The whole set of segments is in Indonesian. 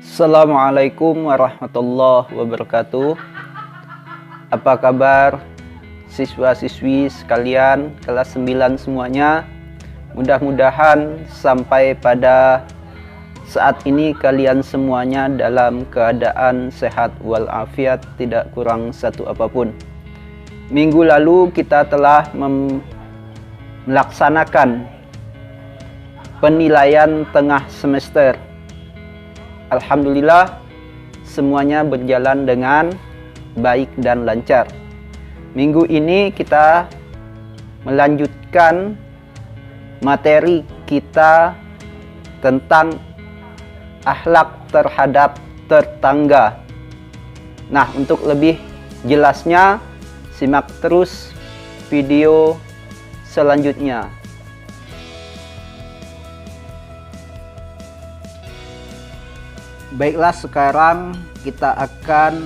Assalamualaikum warahmatullahi wabarakatuh. Apa kabar siswa-siswi sekalian kelas 9 semuanya? Mudah-mudahan sampai pada saat ini kalian semuanya dalam keadaan sehat walafiat, tidak kurang satu apapun. Minggu lalu kita telah melaksanakan penilaian tengah semester. Alhamdulillah semuanya berjalan dengan baik dan lancar. Minggu ini kita melanjutkan materi kita tentang akhlak terhadap tetangga. Nah, untuk lebih jelasnya simak terus video selanjutnya. Baiklah, sekarang kita akan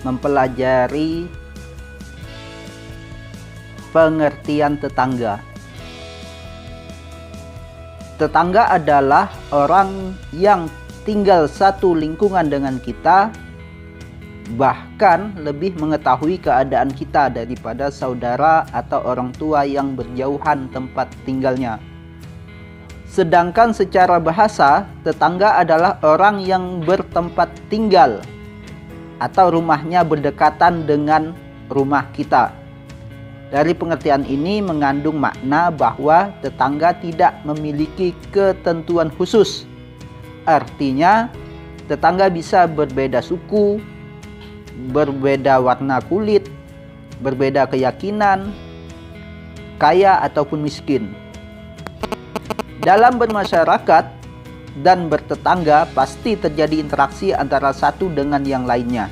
mempelajari pengertian tetangga. Tetangga adalah orang yang tinggal satu lingkungan dengan kita, bahkan lebih mengetahui keadaan kita daripada saudara atau orang tua yang berjauhan tempat tinggalnya. Sedangkan secara bahasa, tetangga adalah orang yang bertempat tinggal atau rumahnya berdekatan dengan rumah kita. Dari pengertian ini mengandung makna bahwa tetangga tidak memiliki ketentuan khusus. Artinya, tetangga bisa berbeda suku, berbeda warna kulit, berbeda keyakinan, kaya ataupun miskin. Dalam bermasyarakat dan bertetangga pasti terjadi interaksi antara satu dengan yang lainnya,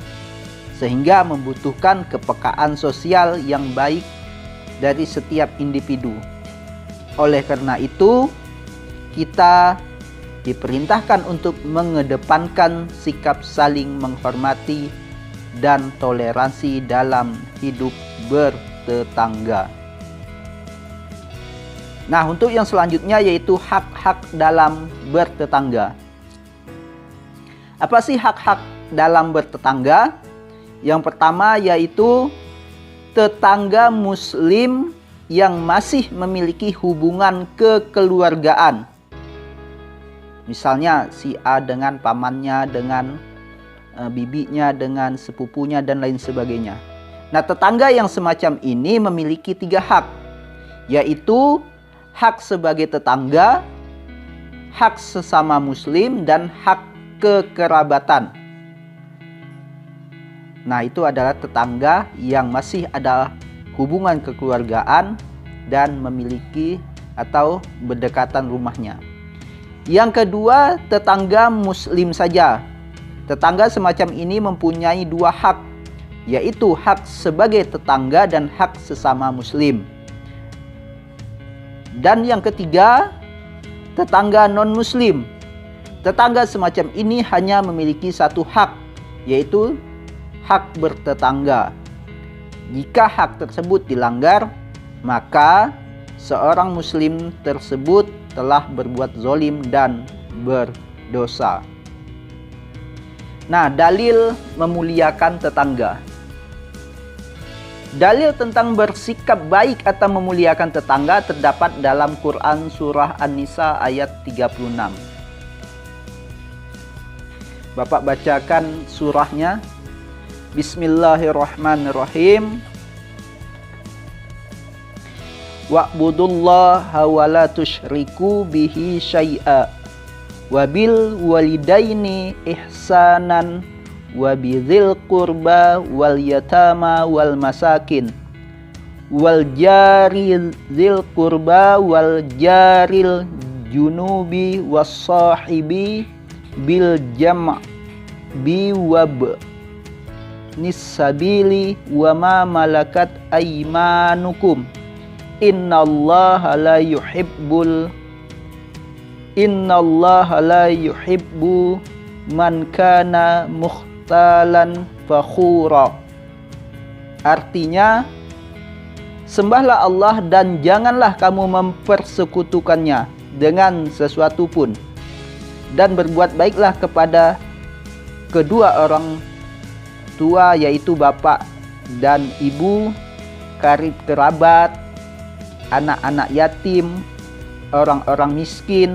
sehingga membutuhkan kepekaan sosial yang baik dari setiap individu. Oleh karena itu, kita diperintahkan untuk mengedepankan sikap saling menghormati dan toleransi dalam hidup bertetangga. Nah, untuk yang selanjutnya yaitu hak-hak dalam bertetangga. Apa sih hak-hak dalam bertetangga? Yang pertama yaitu tetangga muslim yang masih memiliki hubungan kekeluargaan. Misalnya si A dengan pamannya, dengan bibinya, dengan sepupunya, dan lain sebagainya. Nah, tetangga yang semacam ini memiliki 3 hak, yaitu hak sebagai tetangga, hak sesama muslim, dan hak kekerabatan. Nah, itu adalah tetangga yang masih ada hubungan kekeluargaan dan memiliki atau berdekatan rumahnya. Yang kedua, tetangga muslim saja. Tetangga semacam ini mempunyai 2 hak, yaitu hak sebagai tetangga dan hak sesama muslim. Dan yang ketiga, tetangga non-muslim. Tetangga semacam ini hanya memiliki 1 hak, yaitu hak bertetangga. Jika hak tersebut dilanggar, maka seorang muslim tersebut telah berbuat zalim dan berdosa. Nah, dalil memuliakan tetangga. Dalil tentang bersikap baik atau memuliakan tetangga terdapat dalam Quran Surah An-Nisa ayat 36. Bapak bacakan surahnya. Bismillahirrahmanirrahim. Wa'budullaha wa la tusyriku bihi syai'a wa bil walidaini ihsanan wa bidzil qurba wal yatama wal masakin wal jaril dzil qurba wal jaril junubi was sahibi bil jam'i wab nisabili wa ma malakat aymanukum innallaha la yuhibbu man kana mukhtalan fakhura. Artinya, sembahlah Allah dan janganlah kamu mempersekutukannya dengan sesuatu pun, dan berbuat baiklah kepada kedua orang tua yaitu bapak dan ibu, karib kerabat, anak-anak yatim, orang-orang miskin,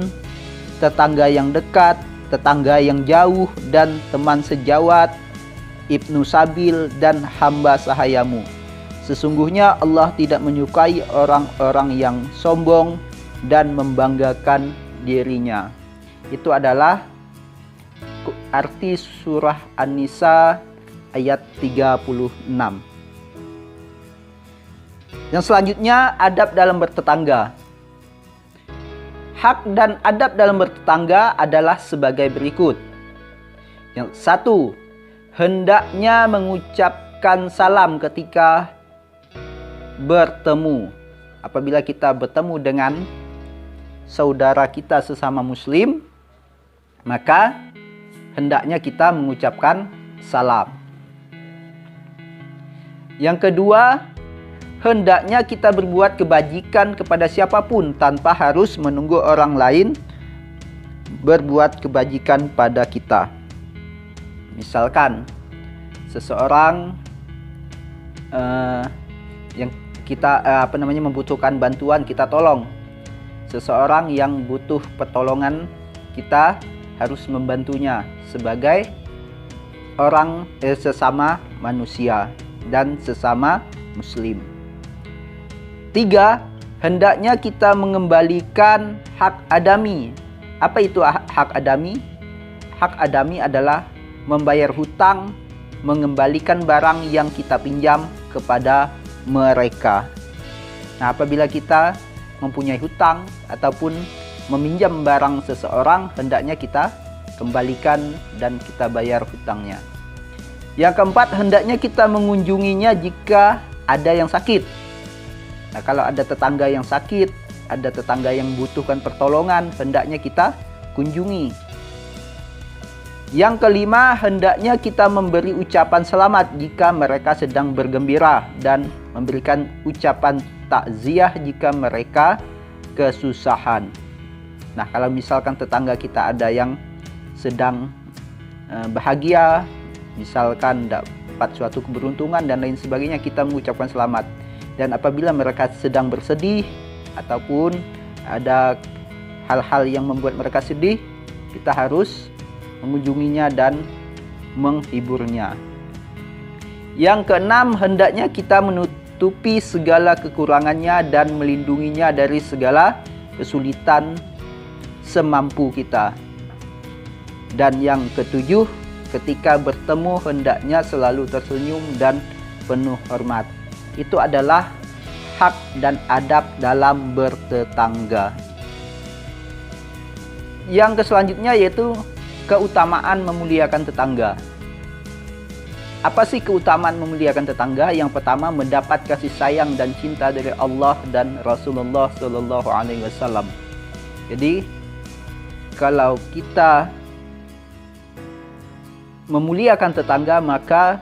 tetangga yang dekat, tetangga yang jauh, dan teman sejawat, ibnu sabil, dan hamba sahayamu. Sesungguhnya Allah tidak menyukai orang-orang yang sombong dan membanggakan dirinya. Itu adalah arti surah An-Nisa ayat 36. Yang selanjutnya, adab dalam bertetangga. Hak dan adab dalam bertetangga adalah sebagai berikut. Yang satu, hendaknya mengucapkan salam ketika bertemu. Apabila kita bertemu dengan saudara kita sesama muslim, maka hendaknya kita mengucapkan salam. Yang kedua, hendaknya kita berbuat kebajikan kepada siapapun tanpa harus menunggu orang lain berbuat kebajikan pada kita. Misalkan seseorang yang kita membutuhkan bantuan, kita tolong. Seseorang yang butuh pertolongan, kita harus membantunya sebagai orang sesama manusia dan sesama muslim. 3. Hendaknya kita mengembalikan hak adami. Apa itu hak adami? Hak adami adalah membayar hutang, mengembalikan barang yang kita pinjam kepada mereka. Nah, apabila kita mempunyai hutang ataupun meminjam barang seseorang, hendaknya kita kembalikan dan kita bayar hutangnya. Yang keempat, hendaknya kita mengunjunginya jika ada yang sakit. Nah, kalau ada tetangga yang sakit, ada tetangga yang membutuhkan pertolongan, hendaknya kita kunjungi. Yang kelima, hendaknya kita memberi ucapan selamat jika mereka sedang bergembira dan memberikan ucapan takziah jika mereka kesusahan. Nah, kalau misalkan tetangga kita ada yang sedang bahagia, misalkan dapat suatu keberuntungan dan lain sebagainya, kita mengucapkan selamat. Dan apabila mereka sedang bersedih ataupun ada hal-hal yang membuat mereka sedih, kita harus mengunjunginya dan menghiburnya. Yang keenam, hendaknya kita menutupi segala kekurangannya dan melindunginya dari segala kesulitan semampu kita. Dan yang ketujuh, ketika bertemu hendaknya selalu tersenyum dan penuh hormat. Itu adalah hak dan adab dalam bertetangga. Yang selanjutnya yaitu keutamaan memuliakan tetangga. Apa sih keutamaan memuliakan tetangga? Yang pertama, mendapat kasih sayang dan cinta dari Allah dan Rasulullah Shallallahu Alaihi Wasallam. Jadi, kalau kita memuliakan tetangga, maka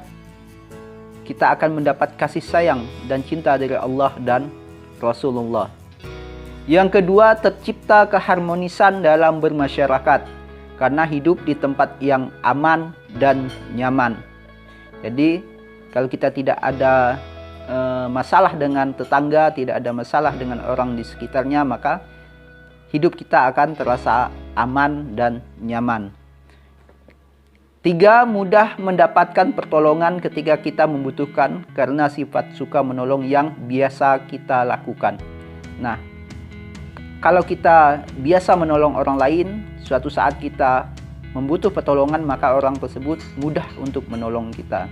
kita akan mendapat kasih sayang dan cinta dari Allah dan Rasulullah. Yang kedua, tercipta keharmonisan dalam bermasyarakat karena hidup di tempat yang aman dan nyaman. Jadi, kalau kita tidak ada masalah dengan tetangga, tidak ada masalah dengan orang di sekitarnya, maka hidup kita akan terasa aman dan nyaman. 3. Mudah mendapatkan pertolongan ketika kita membutuhkan karena sifat suka menolong yang biasa kita lakukan. Nah, kalau kita biasa menolong orang lain, suatu saat kita membutuh pertolongan, maka orang tersebut mudah untuk menolong kita.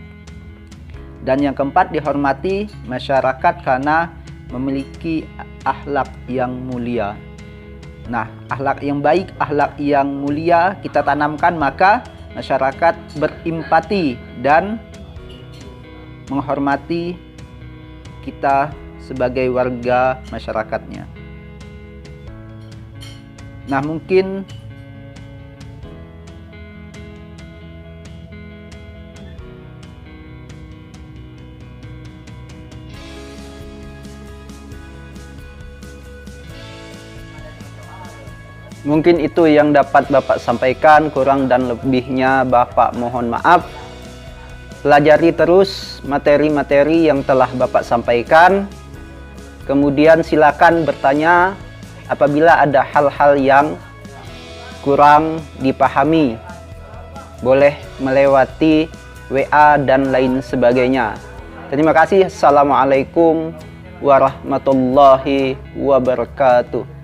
Dan yang keempat, dihormati masyarakat karena memiliki akhlak yang mulia. Nah, akhlak yang baik, akhlak yang mulia kita tanamkan, maka masyarakat berempati dan menghormati kita sebagai warga masyarakatnya. Nah, mungkin Mungkin itu yang dapat Bapak sampaikan, kurang dan lebihnya Bapak mohon maaf. Pelajari terus materi-materi yang telah Bapak sampaikan. Kemudian silakan bertanya apabila ada hal-hal yang kurang dipahami. Boleh melewati WA dan lain sebagainya. Terima kasih. Assalamualaikum warahmatullahi wabarakatuh.